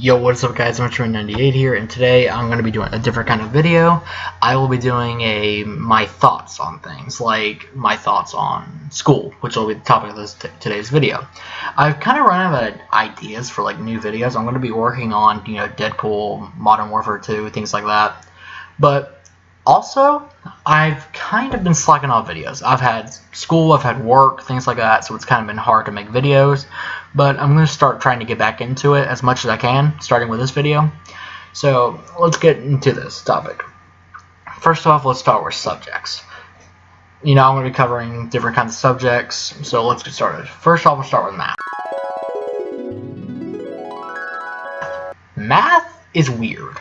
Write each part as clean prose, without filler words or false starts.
Yo, what's up guys, Metro98 here, and today I'm going to be doing a different kind of video. I will be doing my thoughts on things, like my thoughts on school, which will be the topic of today's video. I've kind of run out of ideas for like new videos. I'm going to be working on, Deadpool, Modern Warfare 2, things like that. But also, I've kind of been slacking off videos. I've had school, I've had work, things like that, so it's kind of been hard to make videos. But I'm going to start trying to get back into it as much as I can, starting with this video. So, let's get into this topic. First off, let's start with subjects. I'm going to be covering different kinds of subjects, so let's get started. First off, we'll start with math. Math is weird.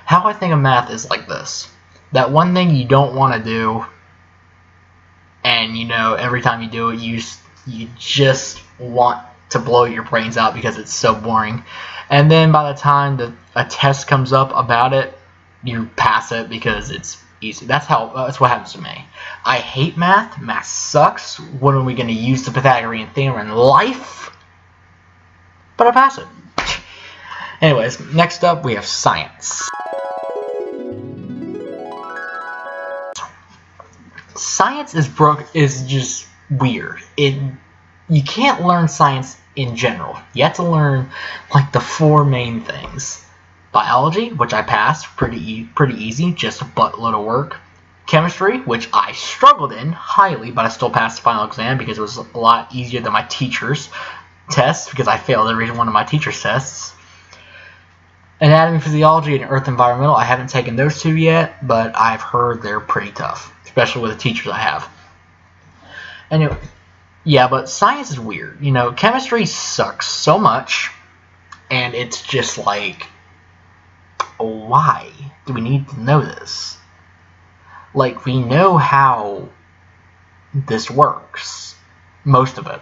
How I think of math is like this. That one thing you don't want to do, and every time you do it, you just want to blow your brains out because it's so boring. And then by the time a test comes up about it, you pass it because it's easy. That's what happens to me. I hate math. Math sucks. When are we going to use the Pythagorean theorem in life? But I pass it. Anyways, next up we have science. Science is just weird. You can't learn science in general. You have to learn like the four main things. Biology, which I passed pretty easy, just a buttload of work. Chemistry, which I struggled in highly, but I still passed the final exam because it was a lot easier than my teacher's tests because I failed every one of my teacher's tests. Anatomy, physiology, and earth environmental, I haven't taken those two yet, but I've heard they're pretty tough, especially with the teachers I have. Anyway, yeah, but science is weird. Chemistry sucks so much, and it's just like, why do we need to know this? Like, we know how this works, most of it.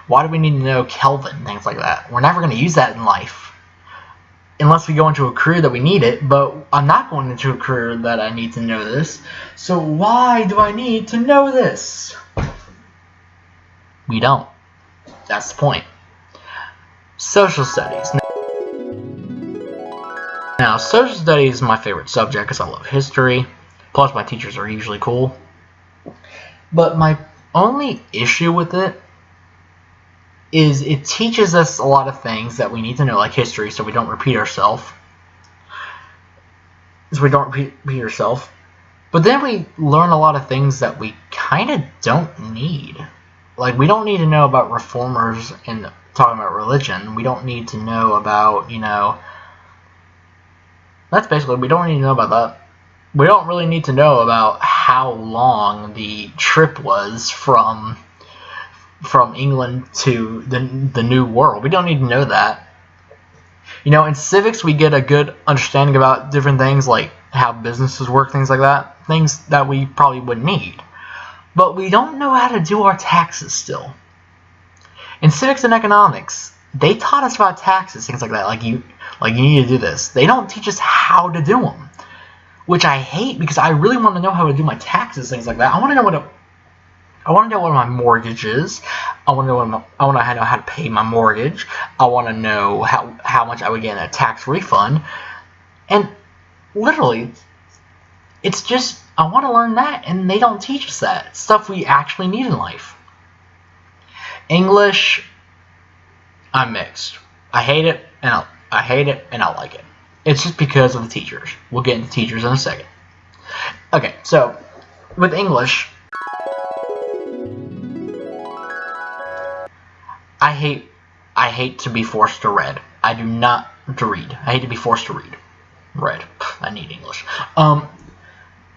Why do we need to know Kelvin, things like that? We're never going to use that in life. Unless we go into a career that we need it, but I'm not going into a career that I need to know this. So why do I need to know this? We don't. That's the point. Social studies. Now, social studies is my favorite subject because I love history. Plus, my teachers are usually cool. But my only issue with it is it teaches us a lot of things that we need to know, like history, so we don't repeat ourselves. But then we learn a lot of things that we kind of don't need. Like, we don't need to know about reformers and talking about religion. We don't need to know about, that's basically, we don't need to know about that. We don't really need to know about how long the trip was from England to the New World. We don't need to know that. In civics we get a good understanding about different things like how businesses work, things like that. Things that we probably wouldn't need. But we don't know how to do our taxes still. In civics and economics, they taught us about taxes, things like that. Like you need to do this. They don't teach us how to do them. Which I hate because I really want to know how to do my taxes, things like that. I want to know what my mortgage is. I want to know how to pay my mortgage. I want to know how much I would get in a tax refund. And literally, it's just, I want to learn that, and they don't teach us that. It's stuff we actually need in life. English, I'm mixed. I hate it, and I like it. It's just because of the teachers. We'll get into teachers in a second. Okay, so with English, I hate to be forced to read. I do not to read. I hate to be forced to read. Read. I need English.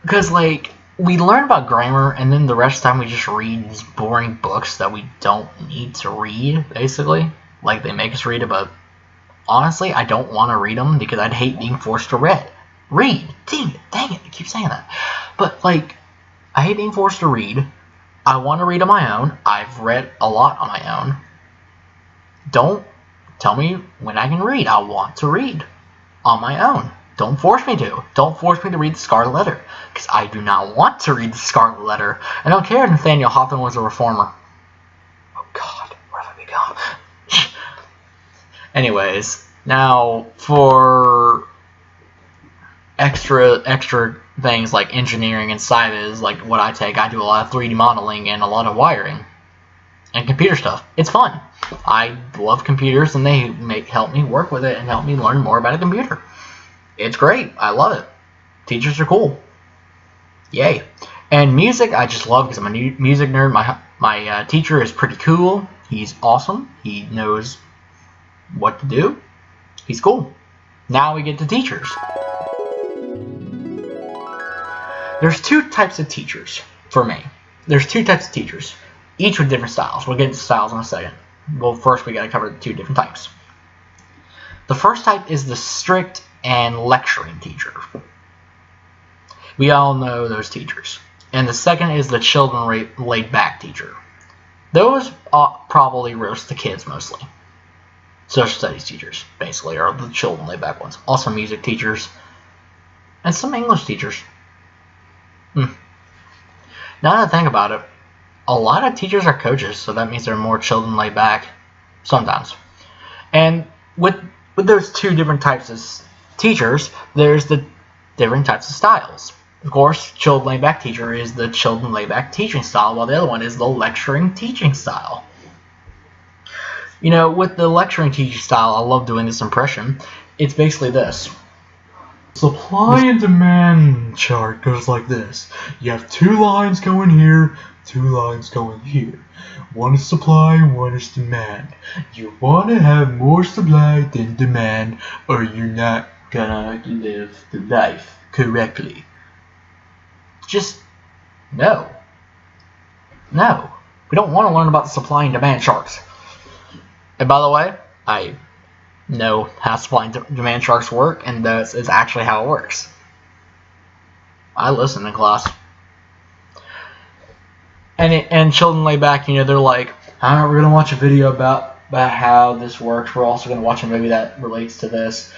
Because like we learn about grammar, and then the rest of the time we just read these boring books that we don't need to read. Basically, like they make us read it, but honestly, I don't want to read them because I'd hate being forced to read. Dang it! I keep saying that. But like, I hate being forced to read. I want to read on my own. I've read a lot on my own. Don't tell me when I can read. I want to read on my own. Don't force me to. Don't force me to read the Scarlet Letter, because I do not want to read the Scarlet Letter. I don't care if Nathaniel Hawthorne was a reformer. Oh God, where have I become? Anyways, now for extra things like engineering and science, like what I take, I do a lot of 3D modeling and a lot of wiring and computer stuff. It's fun. I love computers, and they help me work with it and help me learn more about a computer. It's great. I love it. Teachers are cool. Yay. And music, I just love because I'm a music nerd. My teacher is pretty cool. He's awesome. He knows what to do. He's cool. Now we get to teachers. There's two types of teachers for me. There's two types of teachers, each with different styles. We'll get into styles in a second. Well, first we got to cover the two different types. The first type is the strict and lecturing teacher. We all know those teachers. And the second is the children laid-back teacher. Those probably roast the kids mostly. Social studies teachers, basically, are the children laid-back ones. Also music teachers. And some English teachers. Now that I think about it, a lot of teachers are coaches, so that means they're more children laid back sometimes. And with those two different types of teachers, there's the different types of styles. Of course, children laid back teacher is the children laid back teaching style, while the other one is the lecturing teaching style. You know, with the lecturing teaching style, I love doing this impression. It's basically this. Supply and demand chart goes like this. You have two lines going here, two lines going here. One is supply, one is demand. You want to have more supply than demand, or you're not gonna live the life correctly. Just no. No. We don't want to learn about the supply and demand charts. And by the way, I know how supply and demand charts work, and this is actually how it works. I listen in class. And children lay back, you know, they're like, alright, we're going to watch a video about how this works. We're also going to watch a movie that relates to this.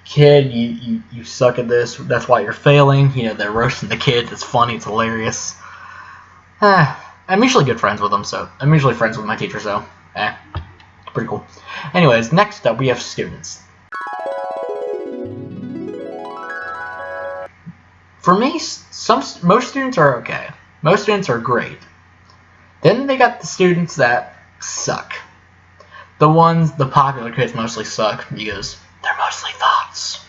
Kid, you suck at this. That's why you're failing. You know, they're roasting the kids. It's funny. It's hilarious. I'm usually good friends with them, so I'm usually friends with my teacher, so pretty cool. Anyways, next up we have students. For me, most students are okay. Most students are great. Then they got the students that suck. The popular kids mostly suck because they're mostly thoughts.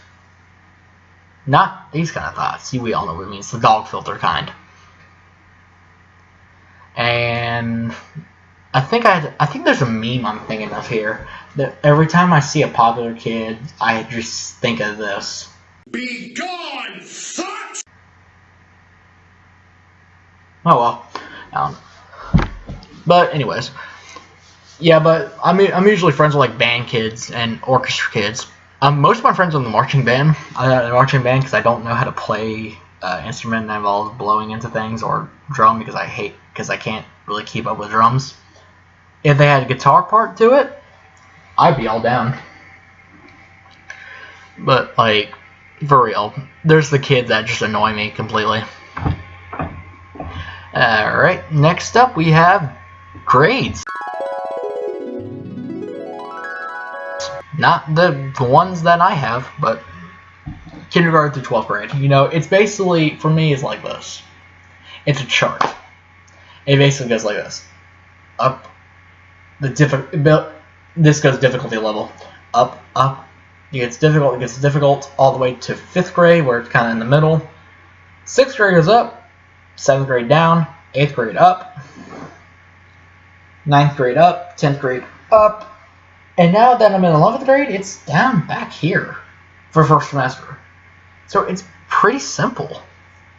Not these kind of thoughts. We all know what it means. The dog filter kind. And I think there's a meme I'm thinking of here that every time I see a popular kid, I just think of this. Be gone, thoughts! Oh well. But anyways, yeah. But I'm usually friends with like band kids and orchestra kids. Most of my friends are in the marching band. I have a marching band because I don't know how to play instrument that involves blowing into things, or drum because I can't really keep up with drums. If they had a guitar part to it, I'd be all down. But like, for real, there's the kids that just annoy me completely. Alright, next up we have grades. Not the ones that I have, but kindergarten through 12th grade. You know, it's basically, for me, it's like this. It's a chart. It basically goes like this. Up, this goes difficulty level. Up, it gets difficult, all the way to 5th grade, where it's kind of in the middle. 6th grade goes up, 7th grade down, 8th grade up, 9th grade up, 10th grade up, and now that I'm in 11th grade, it's down back here for first semester. So it's pretty simple.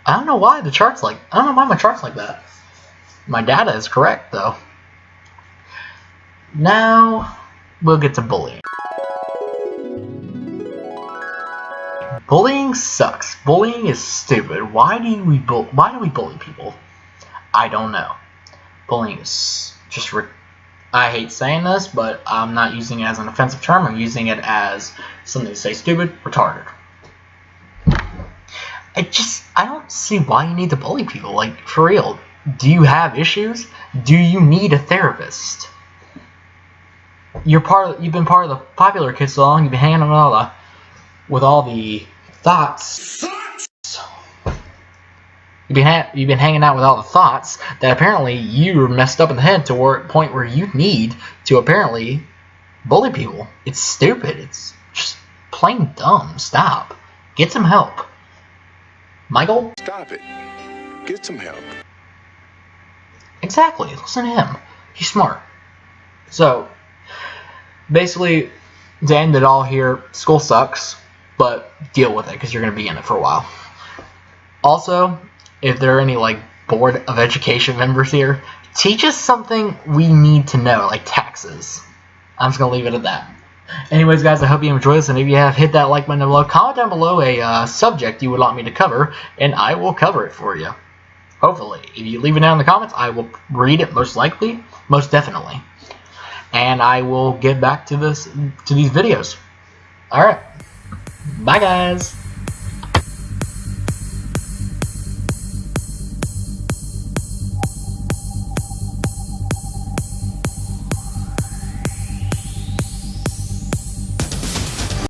I don't know why my chart's like that. My data is correct though. Now we'll get to bullying. Bullying sucks. Bullying is stupid. Why do we bully people? I don't know. Bullying is just I hate saying this, but I'm not using it as an offensive term. I'm using it as something to say stupid, retarded. I don't see why you need to bully people. Like, for real. Do you have issues? Do you need a therapist? you've been part of the popular kids so long. You've been hanging out with all the thoughts. You've been hanging out with all the thoughts that apparently you're messed up in the head to a point where you need to apparently bully people. It's stupid. It's just plain dumb. Stop. Get some help. Michael? Stop it. Get some help. Exactly. Listen to him. He's smart. So, basically, to end it all here, school sucks, but deal with it because you're going to be in it for a while. Also, if there are any like Board of Education members here, teach us something we need to know, like taxes. I'm just going to leave it at that. Anyways, guys, I hope you enjoyed this, and if you have, hit that like button down below. Comment down below a subject you would like me to cover, and I will cover it for you. Hopefully. If you leave it down in the comments, I will read it most definitely. And I will get back to these videos. Alright. Bye, guys.